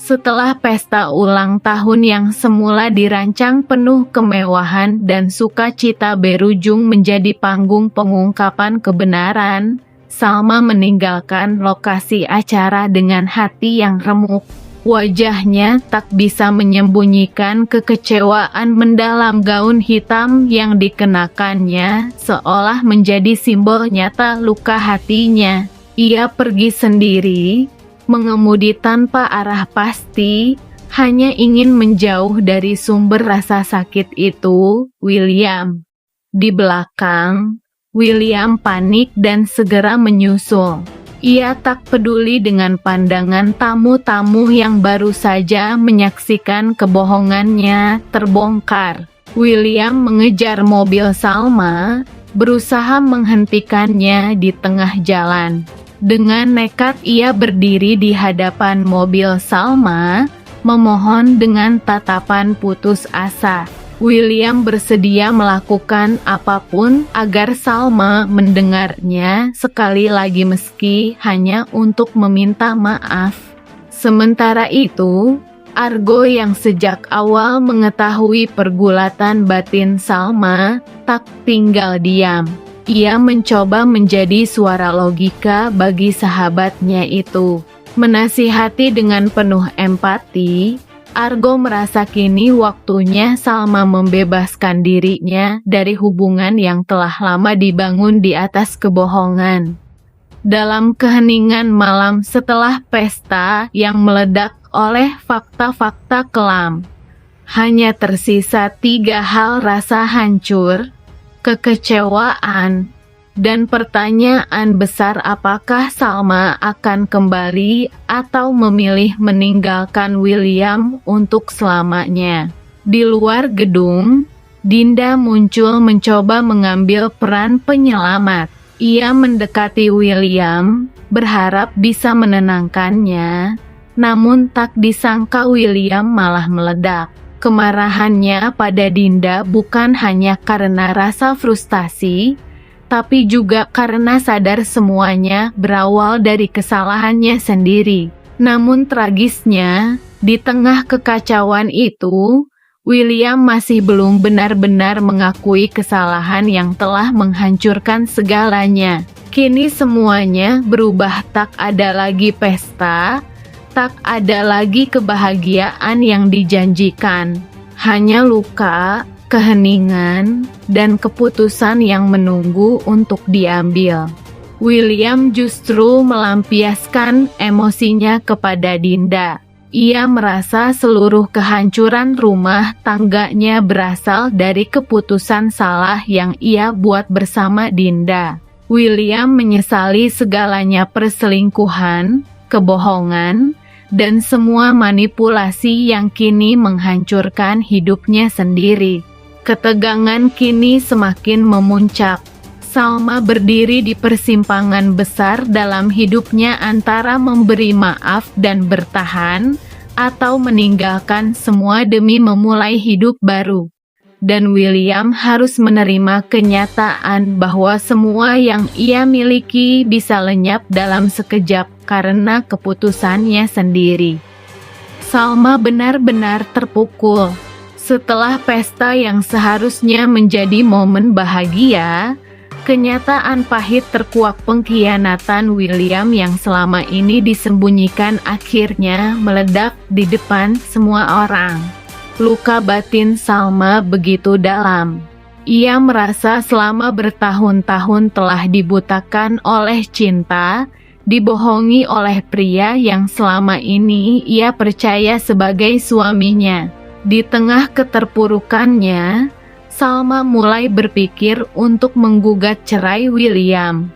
Setelah pesta ulang tahun yang semula dirancang penuh kemewahan dan sukacita berujung menjadi panggung pengungkapan kebenaran, Salma meninggalkan lokasi acara dengan hati yang remuk. Wajahnya tak bisa menyembunyikan kekecewaan mendalam. Gaun hitam yang dikenakannya seolah menjadi simbol nyata luka hatinya. Ia pergi sendiri, mengemudi tanpa arah pasti, hanya ingin menjauh dari sumber rasa sakit itu. William. Di belakang, William panik dan segera menyusul. Ia tak peduli dengan pandangan tamu-tamu yang baru saja menyaksikan kebohongannya terbongkar. William mengejar mobil Salma, berusaha menghentikannya di tengah jalan. Dengan nekat ia berdiri di hadapan mobil Salma, memohon dengan tatapan putus asa. William bersedia melakukan apapun agar Salma mendengarnya sekali lagi meski hanya untuk meminta maaf. Sementara itu, Argo yang sejak awal mengetahui pergulatan batin Salma tak tinggal diam. Ia mencoba menjadi suara logika bagi sahabatnya itu. Menasihati dengan penuh empati, Argo merasa kini waktunya Salma membebaskan dirinya dari hubungan yang telah lama dibangun di atas kebohongan. Dalam keheningan malam setelah pesta yang meledak oleh fakta-fakta kelam, hanya tersisa 3 hal: rasa hancur, kekecewaan, dan pertanyaan besar, apakah Salma akan kembali atau memilih meninggalkan William untuk selamanya. Di luar gedung, Dinda muncul mencoba mengambil peran penyelamat. Ia mendekati William, berharap bisa menenangkannya, namun tak disangka William malah meledak. Kemarahannya pada Dinda bukan hanya karena rasa frustasi, tapi juga karena sadar semuanya berawal dari kesalahannya sendiri. Namun tragisnya, di tengah kekacauan itu, William masih belum benar-benar mengakui kesalahan yang telah menghancurkan segalanya. Kini semuanya berubah, tak ada lagi pesta, tak ada lagi kebahagiaan yang dijanjikan. Hanya luka, keheningan, dan keputusan yang menunggu untuk diambil. William justru melampiaskan emosinya kepada Dinda. Ia merasa seluruh kehancuran rumah tangganya berasal dari keputusan salah yang ia buat bersama Dinda. William menyesali segalanya: perselingkuhan, kebohongan, dan semua manipulasi yang kini menghancurkan hidupnya sendiri. Ketegangan kini semakin memuncak. Salma berdiri di persimpangan besar dalam hidupnya antara memberi maaf dan bertahan, atau meninggalkan semua demi memulai hidup baru. Dan William harus menerima kenyataan bahwa semua yang ia miliki bisa lenyap dalam sekejap karena keputusannya sendiri. Salma benar-benar terpukul. Setelah pesta yang seharusnya menjadi momen bahagia, kenyataan pahit terkuak pengkhianatan William yang selama ini disembunyikan akhirnya meledak di depan semua orang. Luka batin Salma begitu dalam. Ia merasa selama bertahun-tahun telah dibutakan oleh cinta, dibohongi oleh pria yang selama ini ia percaya sebagai suaminya. Di tengah keterpurukannya, Salma mulai berpikir untuk menggugat cerai William.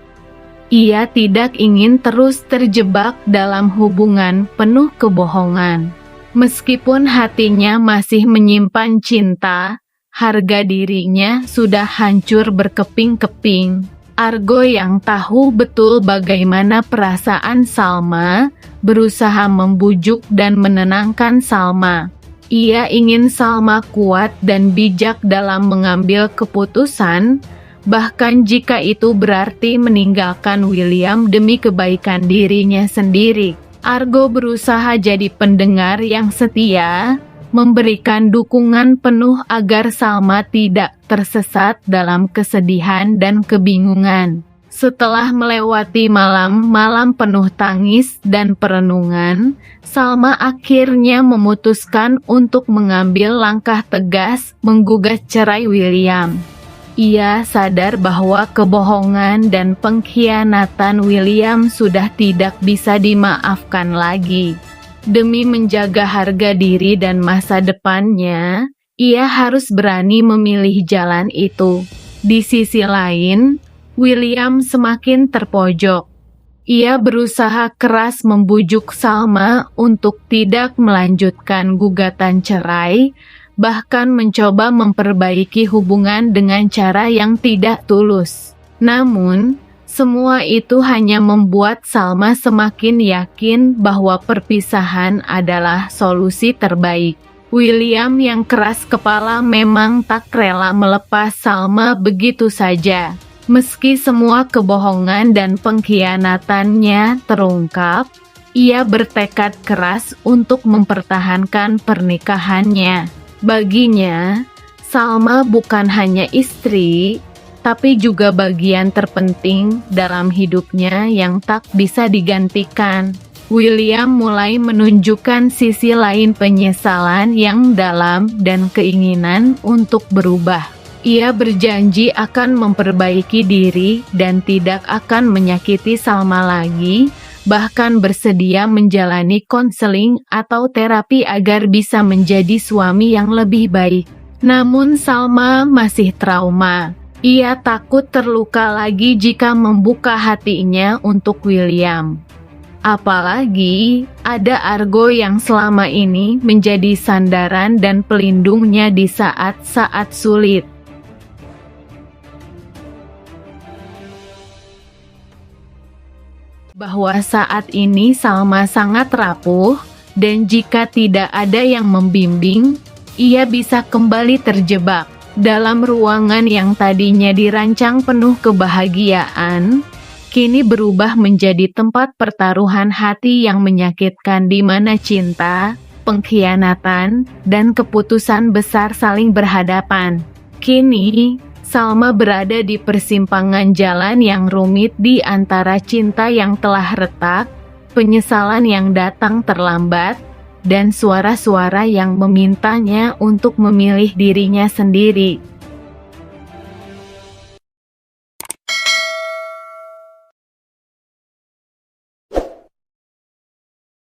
Ia tidak ingin terus terjebak dalam hubungan penuh kebohongan. Meskipun hatinya masih menyimpan cinta, harga dirinya sudah hancur berkeping-keping. Argo yang tahu betul bagaimana perasaan Salma, berusaha membujuk dan menenangkan Salma. Ia ingin Salma kuat dan bijak dalam mengambil keputusan, bahkan jika itu berarti meninggalkan William demi kebaikan dirinya sendiri. Argo berusaha jadi pendengar yang setia, memberikan dukungan penuh agar Salma tidak tersesat dalam kesedihan dan kebingungan. Setelah melewati malam-malam penuh tangis dan perenungan, Salma akhirnya memutuskan untuk mengambil langkah tegas menggugat cerai William. Ia sadar bahwa kebohongan dan pengkhianatan William sudah tidak bisa dimaafkan lagi. Demi menjaga harga diri dan masa depannya, ia harus berani memilih jalan itu. Di sisi lain, William semakin terpojok. Ia berusaha keras membujuk Salma untuk tidak melanjutkan gugatan cerai, bahkan mencoba memperbaiki hubungan dengan cara yang tidak tulus. Namun, semua itu hanya membuat Salma semakin yakin bahwa perpisahan adalah solusi terbaik. William yang keras kepala memang tak rela melepas Salma begitu saja. Meski semua kebohongan dan pengkhianatannya terungkap, ia bertekad keras untuk mempertahankan pernikahannya. Baginya, Salma bukan hanya istri, tapi juga bagian terpenting dalam hidupnya yang tak bisa digantikan. William mulai menunjukkan sisi lain penyesalan yang dalam dan keinginan untuk berubah. Ia berjanji akan memperbaiki diri dan tidak akan menyakiti Salma lagi, bahkan bersedia menjalani konseling atau terapi agar bisa menjadi suami yang lebih baik. Namun Salma masih trauma. Ia takut terluka lagi jika membuka hatinya untuk William. Apalagi ada Argo yang selama ini menjadi sandaran dan pelindungnya di saat-saat sulit. Bahwa saat ini Salma sangat rapuh, dan jika tidak ada yang membimbing, ia bisa kembali terjebak dalam ruangan yang tadinya dirancang penuh kebahagiaan, kini berubah menjadi tempat pertaruhan hati yang menyakitkan di mana cinta, pengkhianatan, dan keputusan besar saling berhadapan. Kini, Salma berada di persimpangan jalan yang rumit di antara cinta yang telah retak, penyesalan yang datang terlambat, dan suara-suara yang memintanya untuk memilih dirinya sendiri.